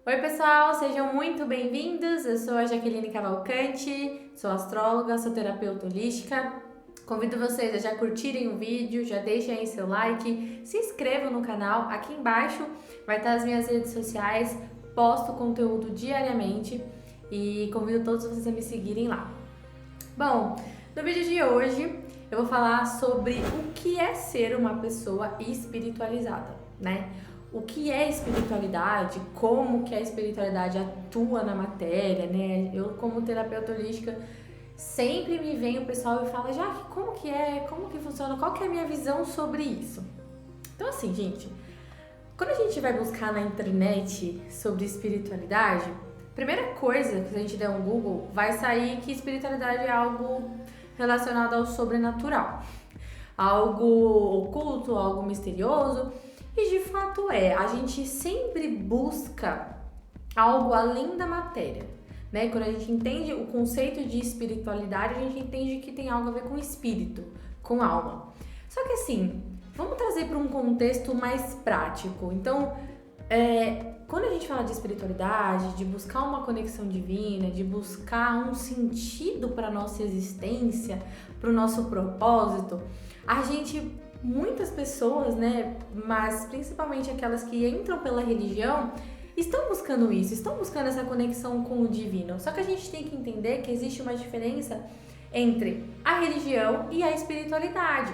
Oi pessoal, sejam muito bem-vindos. Eu sou a Jaqueline Cavalcante, sou astróloga, sou terapeuta holística. Convido vocês a já curtirem o vídeo, já deixem aí seu like, se inscrevam no canal. Aqui embaixo vai estar as minhas redes sociais, posto conteúdo diariamente e convido todos vocês a me seguirem lá. Bom, no vídeo de hoje eu vou falar sobre o que é ser uma pessoa espiritualizada, né? O que é espiritualidade, como que a espiritualidade atua na matéria, né? Eu, como terapeuta holística, sempre me vem o pessoal e fala, Jaque, como que é, como que funciona, qual que é a minha visão sobre isso? Então assim, gente, quando a gente vai buscar na internet sobre espiritualidade, primeira coisa que a gente der um Google, vai sair que espiritualidade é algo relacionado ao sobrenatural, algo oculto, algo misterioso. E de fato a gente sempre busca algo além da matéria, né? Quando a gente entende o conceito de espiritualidade, a gente entende que tem algo a ver com espírito, com alma. Só que assim, vamos trazer para um contexto mais prático. Então, quando a gente fala de espiritualidade, de buscar uma conexão divina, de buscar um sentido para nossa existência, para o nosso propósito, muitas pessoas, né, mas principalmente aquelas que entram pela religião, estão buscando isso, estão buscando essa conexão com o divino. Só que a gente tem que entender que existe uma diferença entre a religião e a espiritualidade.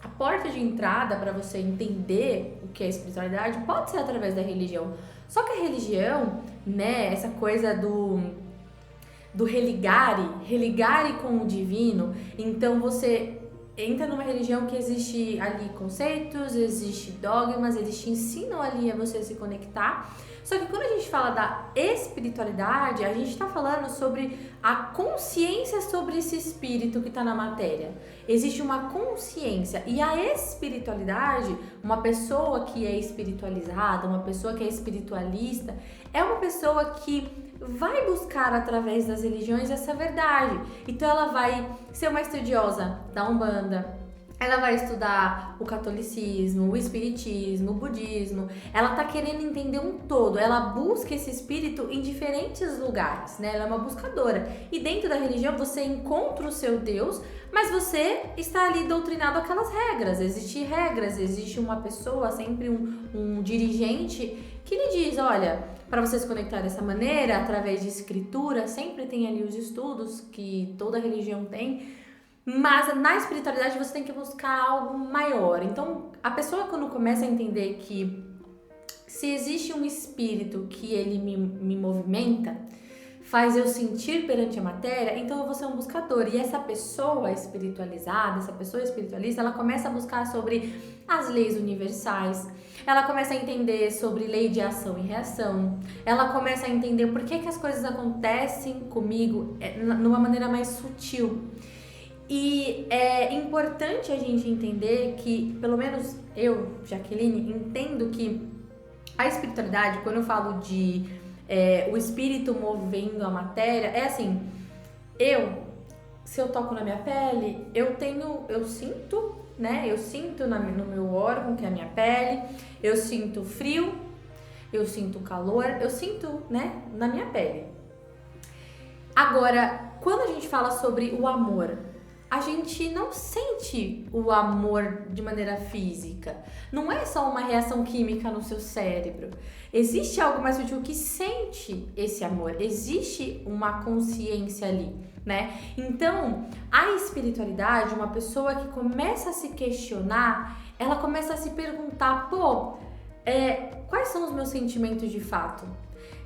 A porta de entrada para você entender o que é espiritualidade pode ser através da religião. Só que a religião, né, essa coisa do religare com o divino, então você entra numa religião que existe ali conceitos, existe dogmas, existe ensino ali a você se conectar. Só que quando a gente fala da espiritualidade, a gente está falando sobre a consciência sobre esse espírito que está na matéria. Existe uma consciência e a espiritualidade, uma pessoa que é espiritualizada, uma pessoa que é espiritualista, é uma pessoa que vai buscar através das religiões essa verdade. Então ela vai ser uma estudiosa da Umbanda, ela vai estudar o catolicismo, o espiritismo, o budismo. Ela tá querendo entender um todo. Ela busca esse espírito em diferentes lugares, né? Ela é uma buscadora. E dentro da religião você encontra o seu Deus, mas você está ali doutrinado aquelas regras. Existe uma pessoa, sempre um dirigente que lhe diz, olha, para você se conectar dessa maneira, através de escritura, sempre tem ali os estudos que toda religião tem. Mas na espiritualidade você tem que buscar algo maior. Então, a pessoa quando começa a entender que se existe um espírito que ele me movimenta, faz eu sentir perante a matéria, então eu vou ser um buscador. E essa pessoa espiritualizada, essa pessoa espiritualista, ela começa a buscar sobre as leis universais, ela começa a entender sobre lei de ação e reação, ela começa a entender por que as coisas acontecem comigo numa maneira mais sutil. E é importante a gente entender que, pelo menos eu, Jaqueline, entendo que a espiritualidade, quando eu falo de o espírito movendo a matéria, é assim, se eu toco na minha pele, eu sinto, né? Eu sinto no meu órgão, que é a minha pele, eu sinto frio, eu sinto calor, eu sinto, né, na minha pele. Agora, quando a gente fala sobre o amor, a gente não sente o amor de maneira física. Não é só uma reação química no seu cérebro. Existe algo mais sutil que sente esse amor. Existe uma consciência ali, né? Então, a espiritualidade, uma pessoa que começa a se questionar, ela começa a se perguntar, quais são os meus sentimentos de fato?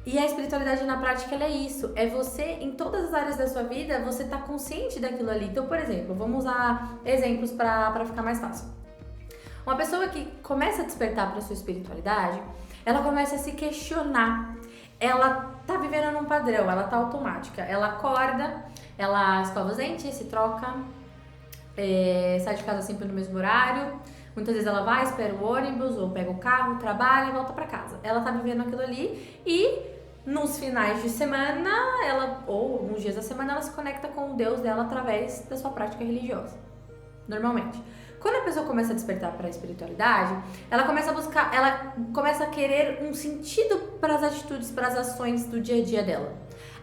E a espiritualidade na prática, ela é isso, é você, em todas as áreas da sua vida, você tá consciente daquilo ali. Então, por exemplo, vamos usar exemplos para ficar mais fácil. Uma pessoa que começa a despertar para sua espiritualidade, ela começa a se questionar. Ela tá vivendo num padrão, ela tá automática. Ela acorda, ela escova os dentes, se troca, sai de casa sempre no mesmo horário. Muitas vezes ela vai, espera o ônibus ou pega o carro, trabalha e volta para casa. Ela tá vivendo aquilo ali e nos finais de semana, ou alguns dias da semana, ela se conecta com o Deus dela através da sua prática religiosa. Normalmente. Quando a pessoa começa a despertar para a espiritualidade, ela começa a buscar, ela começa a querer um sentido para as atitudes, para as ações do dia a dia dela.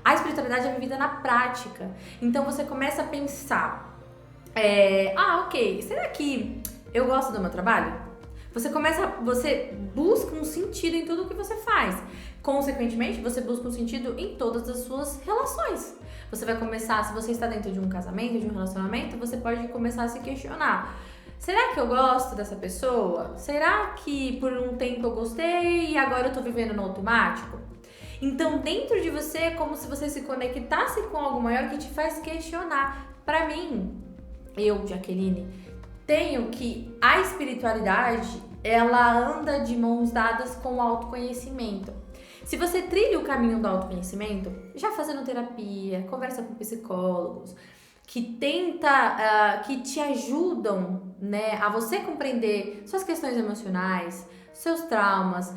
A espiritualidade é vivida na prática. Então você começa a pensar, ok, será que eu gosto do meu trabalho? Você busca um sentido em tudo que você faz. Consequentemente, você busca um sentido em todas as suas relações. Você vai começar, se você está dentro de um casamento, de um relacionamento, você pode começar a se questionar. Será que eu gosto dessa pessoa? Será que por um tempo eu gostei e agora eu tô vivendo no automático? Então, dentro de você, é como se você se conectasse com algo maior que te faz questionar. Pra mim, eu, Jaqueline, tenho que a espiritualidade, ela anda de mãos dadas com o autoconhecimento. Se você trilha o caminho do autoconhecimento, já fazendo terapia, conversa com psicólogos, que que te ajudam, né, a você compreender suas questões emocionais, seus traumas,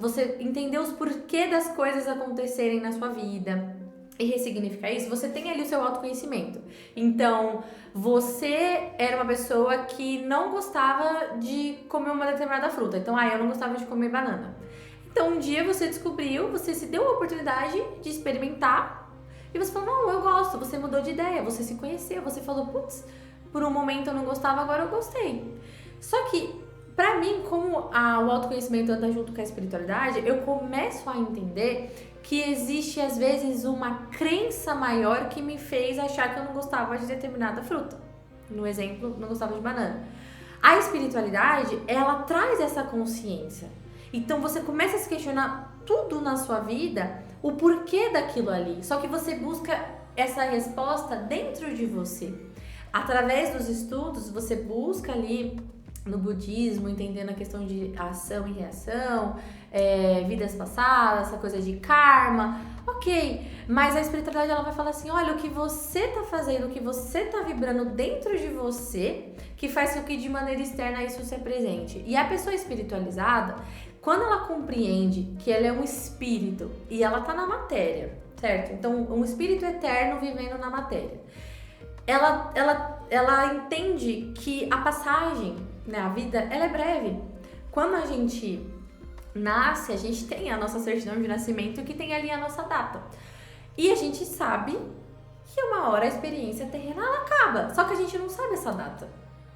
você entender os porquês das coisas acontecerem na sua vida e ressignificar isso, você tem ali o seu autoconhecimento. Então, você era uma pessoa que não gostava de comer uma determinada fruta. Então, eu não gostava de comer banana. Então, um dia você descobriu, você se deu a oportunidade de experimentar e você falou, não, eu gosto. Você mudou de ideia, você se conheceu, você falou, putz, por um momento eu não gostava, agora eu gostei. Só que, pra mim, como o autoconhecimento anda junto com a espiritualidade, eu começo a entender que existe, às vezes, uma crença maior que me fez achar que eu não gostava de determinada fruta. No exemplo, não gostava de banana. A espiritualidade, ela traz essa consciência. Então, você começa a se questionar tudo na sua vida, o porquê daquilo ali. Só que você busca essa resposta dentro de você. Através dos estudos, você busca ali no budismo, entendendo a questão de ação e reação, vidas passadas, essa coisa de karma, ok, mas a espiritualidade ela vai falar assim, olha, o que você tá fazendo, o que você tá vibrando dentro de você, que faz com que de maneira externa isso se apresente. E a pessoa espiritualizada, quando ela compreende que ela é um espírito e ela tá na matéria, certo? Então, um espírito eterno vivendo na matéria. Ela entende que a passagem, né, a vida, ela é breve. Quando a gente nasce, a gente tem a nossa certidão de nascimento que tem ali a nossa data. E a gente sabe que uma hora a experiência terrena ela acaba. Só que a gente não sabe essa data.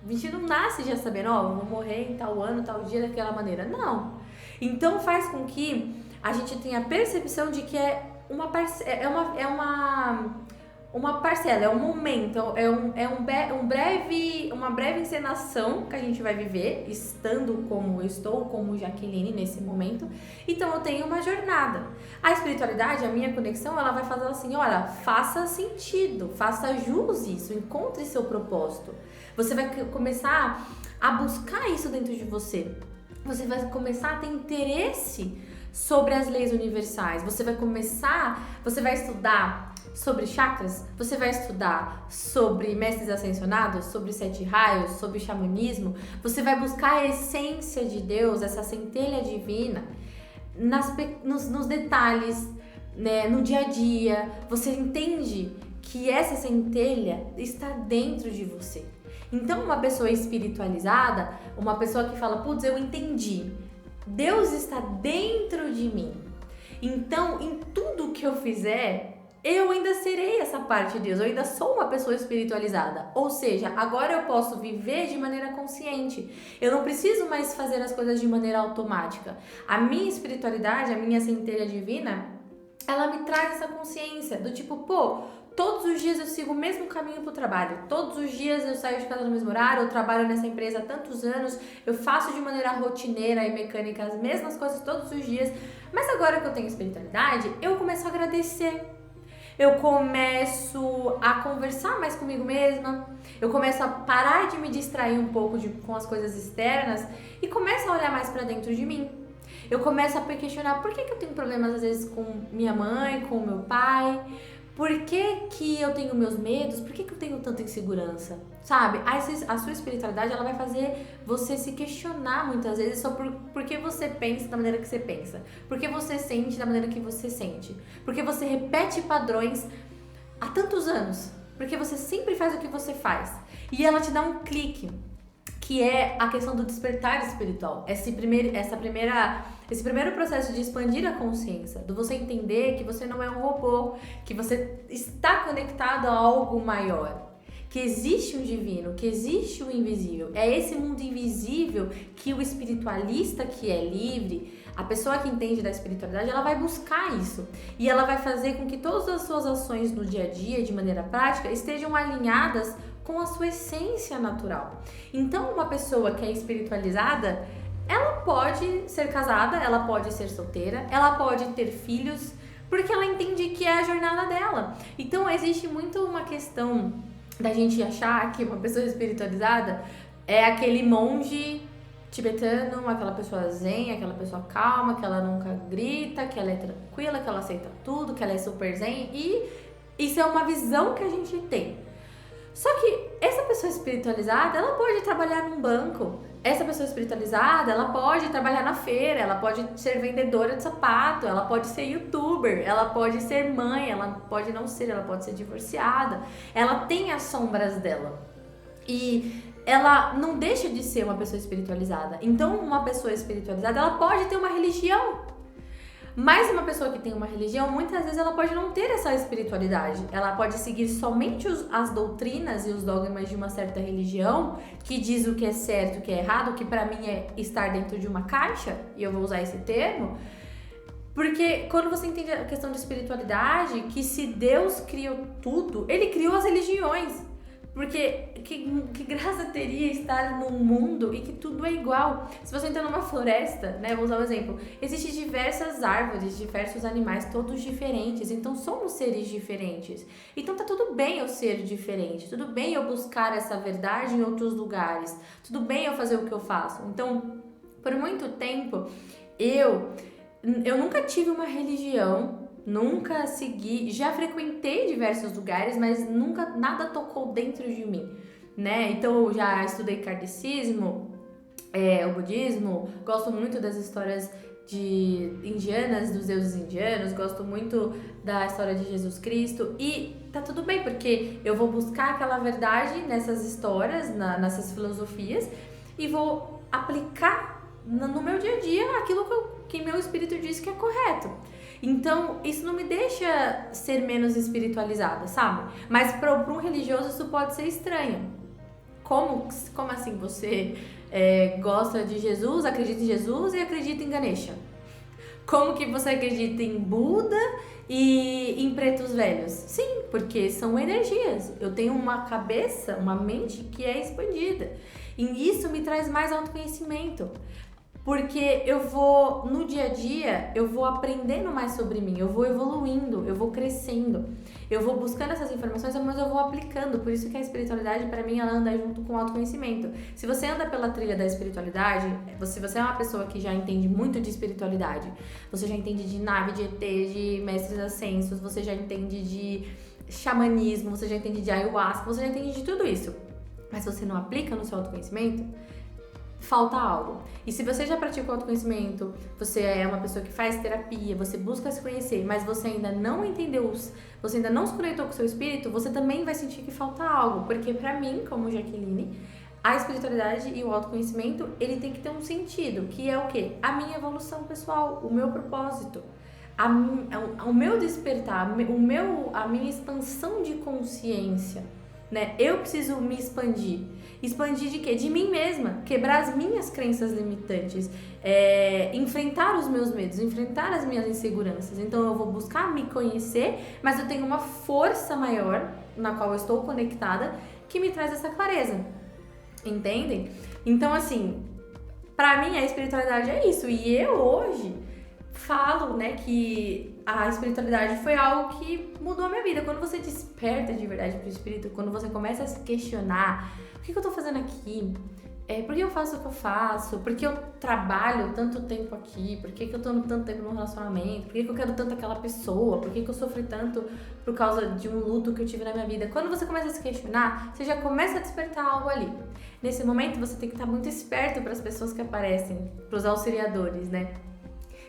A gente não nasce já sabendo, vou morrer em tal ano, tal dia, daquela maneira. Não. Então faz com que a gente tenha a percepção de que uma parcela, é um momento, uma breve encenação que a gente vai viver, estando como eu estou, como Jaqueline nesse momento. Então eu tenho uma jornada. A espiritualidade, a minha conexão, ela vai fazer assim, olha, faça sentido, faça jus isso, encontre seu propósito. Você vai começar a buscar isso dentro de você. Você vai começar a ter interesse sobre as leis universais. Você vai estudar sobre chakras, você vai estudar sobre mestres ascensionados, sobre 7 raios, sobre xamanismo. Você vai buscar a essência de Deus, essa centelha divina, nos detalhes, né, no dia a dia. Você entende que essa centelha está dentro de você. Então, uma pessoa espiritualizada, uma pessoa que fala, putz, eu entendi, Deus está dentro de mim. Então, em tudo que eu fizer, eu ainda serei essa parte de Deus, eu ainda sou uma pessoa espiritualizada. Ou seja, agora eu posso viver de maneira consciente. Eu não preciso mais fazer as coisas de maneira automática. A minha espiritualidade, a minha centelha divina, ela me traz essa consciência do tipo, todos os dias eu sigo o mesmo caminho pro trabalho. Todos os dias eu saio de casa no mesmo horário, eu trabalho nessa empresa há tantos anos, eu faço de maneira rotineira e mecânica as mesmas coisas todos os dias. Mas agora que eu tenho espiritualidade, eu começo a agradecer. Eu começo a conversar mais comigo mesma, eu começo a parar de me distrair um pouco com as coisas externas e começo a olhar mais pra dentro de mim. Eu começo a questionar por que eu tenho problemas às vezes com minha mãe, com meu pai, por que eu tenho meus medos, por que eu tenho tanta insegurança, sabe? A sua espiritualidade, ela vai fazer você se questionar muitas vezes só porque você pensa da maneira que você pensa, porque você sente da maneira que você sente, porque você repete padrões há tantos anos. porque você sempre faz o que você faz. E ela te dá um clique, que é a questão do despertar espiritual. Esse primeiro processo de expandir a consciência, de você entender que você não é um robô, que você está conectado a algo maior, que existe um divino, que existe o invisível. É esse mundo invisível que o espiritualista que é livre, a pessoa que entende da espiritualidade, ela vai buscar isso. E ela vai fazer com que todas as suas ações no dia a dia, de maneira prática, estejam alinhadas com a sua essência natural. Então, uma pessoa que é espiritualizada, ela pode ser casada, ela pode ser solteira, ela pode ter filhos, porque ela entende que é a jornada dela. Então, existe muito uma questão da gente achar que uma pessoa espiritualizada é aquele monge tibetano, aquela pessoa zen, aquela pessoa calma, que ela nunca grita, que ela é tranquila, que ela aceita tudo, que ela é super zen, e isso é uma visão que a gente tem. Só que essa pessoa espiritualizada, ela pode trabalhar num banco. Essa pessoa espiritualizada, ela pode trabalhar na feira, ela pode ser vendedora de sapato, ela pode ser youtuber, ela pode ser mãe, ela pode não ser, ela pode ser divorciada. Ela tem as sombras dela. E ela não deixa de ser uma pessoa espiritualizada. Então, uma pessoa espiritualizada, ela pode ter uma religião. Mas uma pessoa que tem uma religião, muitas vezes ela pode não ter essa espiritualidade. Ela pode seguir somente as doutrinas e os dogmas de uma certa religião, que diz o que é certo, o que é errado, que pra mim é estar dentro de uma caixa, e eu vou usar esse termo. Porque quando você entende a questão de espiritualidade, que se Deus criou tudo, Ele criou as religiões. Porque que graça teria estar num mundo em que tudo é igual? Se você entrar numa floresta, né, vou usar um exemplo, existem diversas árvores, diversos animais, todos diferentes, então somos seres diferentes. Então tá tudo bem eu ser diferente, tudo bem eu buscar essa verdade em outros lugares, tudo bem eu fazer o que eu faço. Então, por muito tempo, eu nunca tive uma religião, nunca segui, já frequentei diversos lugares, mas nunca nada tocou dentro de mim, né? Então eu já estudei kardecismo, o budismo, gosto muito das histórias de indianas, dos deuses indianos, gosto muito da história de Jesus Cristo, e tá tudo bem, porque eu vou buscar aquela verdade nessas histórias, nessas filosofias, e vou aplicar no meu dia a dia aquilo que meu espírito diz que é correto. Então, isso não me deixa ser menos espiritualizada, sabe? Mas para um religioso isso pode ser estranho. Como assim você gosta de Jesus, acredita em Jesus e acredita em Ganesha? Como que você acredita em Buda e em pretos velhos? Sim, porque são energias. Eu tenho uma cabeça, uma mente que é expandida. E isso me traz mais autoconhecimento. Porque eu vou, no dia a dia, eu vou aprendendo mais sobre mim, eu vou evoluindo, eu vou crescendo, eu vou buscando essas informações, mas eu vou aplicando. Por isso que a espiritualidade, para mim, ela anda junto com o autoconhecimento. Se você anda pela trilha da espiritualidade, se você é uma pessoa que já entende muito de espiritualidade, você já entende de nave, de ET, de mestres ascensos, você já entende de xamanismo, você já entende de ayahuasca, você já entende de tudo isso, mas você não aplica no seu autoconhecimento, falta algo. E se você já pratica o autoconhecimento, você é uma pessoa que faz terapia, você busca se conhecer, mas você ainda não entendeu, você ainda não se conectou com o seu espírito, você também vai sentir que falta algo. Porque pra mim, como Jaqueline, a espiritualidade e o autoconhecimento, ele tem que ter um sentido, que é o quê? A minha evolução pessoal, o meu propósito, o meu despertar, a minha expansão de consciência, né? Eu preciso me expandir. Expandir de quê? De mim mesma, quebrar as minhas crenças limitantes, enfrentar os meus medos, enfrentar as minhas inseguranças. Então eu vou buscar me conhecer, mas eu tenho uma força maior na qual eu estou conectada que me traz essa clareza. Entendem? Então, assim, pra mim a espiritualidade é isso. E eu hoje falo, né, que a espiritualidade foi algo que mudou a minha vida. Quando você desperta de verdade pro espírito, quando você começa a se questionar: o que eu tô fazendo aqui? Por que eu faço o que eu faço? Por que eu trabalho tanto tempo aqui? Por que eu tô tanto tempo num relacionamento? Por que eu quero tanto aquela pessoa? Por que eu sofri tanto por causa de um luto que eu tive na minha vida? Quando você começa a se questionar, você já começa a despertar algo ali. Nesse momento, você tem que estar muito esperto para as pessoas que aparecem, pros auxiliadores, né?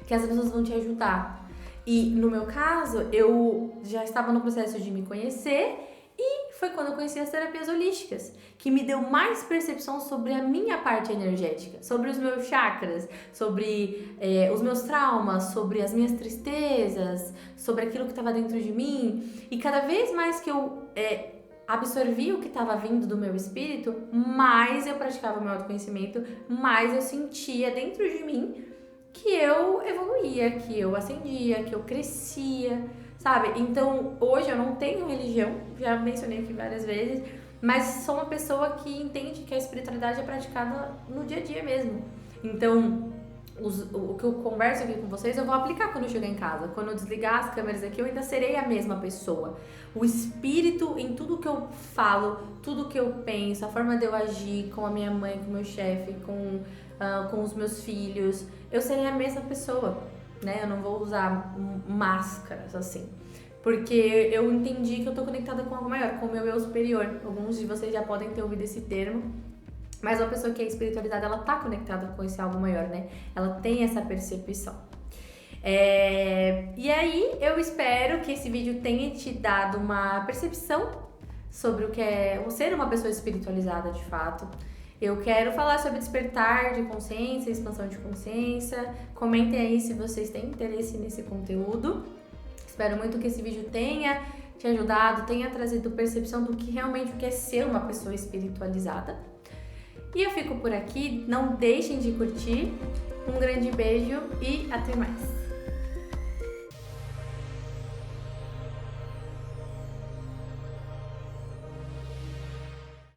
Que as pessoas vão te ajudar. E no meu caso, eu já estava no processo de me conhecer e foi quando eu conheci as terapias holísticas, que me deu mais percepção sobre a minha parte energética, sobre os meus chakras, sobre os meus traumas, sobre as minhas tristezas, sobre aquilo que estava dentro de mim. E cada vez mais que eu absorvi o que estava vindo do meu espírito, mais eu praticava o meu autoconhecimento, mais eu sentia dentro de mim que eu evoluía, que eu ascendia, que eu crescia, sabe? Então, hoje eu não tenho religião, já mencionei aqui várias vezes, mas sou uma pessoa que entende que a espiritualidade é praticada no dia a dia mesmo. Então, o que eu converso aqui com vocês, eu vou aplicar quando eu chegar em casa. Quando eu desligar as câmeras aqui, eu ainda serei a mesma pessoa. O espírito em tudo que eu falo, tudo que eu penso, a forma de eu agir com a minha mãe, com o meu chefe, com os meus filhos, eu serei a mesma pessoa, né? Eu não vou usar máscaras, assim. Porque eu entendi que eu tô conectada com algo maior, com o meu eu superior. Alguns de vocês já podem ter ouvido esse termo. Mas uma pessoa que é espiritualizada, ela tá conectada com esse algo maior, né? Ela tem essa percepção. E aí, eu espero que esse vídeo tenha te dado uma percepção sobre o que é ser uma pessoa espiritualizada de fato. Eu quero falar sobre despertar de consciência, expansão de consciência. Comentem aí se vocês têm interesse nesse conteúdo. Espero muito que esse vídeo tenha te ajudado, tenha trazido percepção do que realmente é ser uma pessoa espiritualizada. E eu fico por aqui, não deixem de curtir. Um grande beijo e até mais!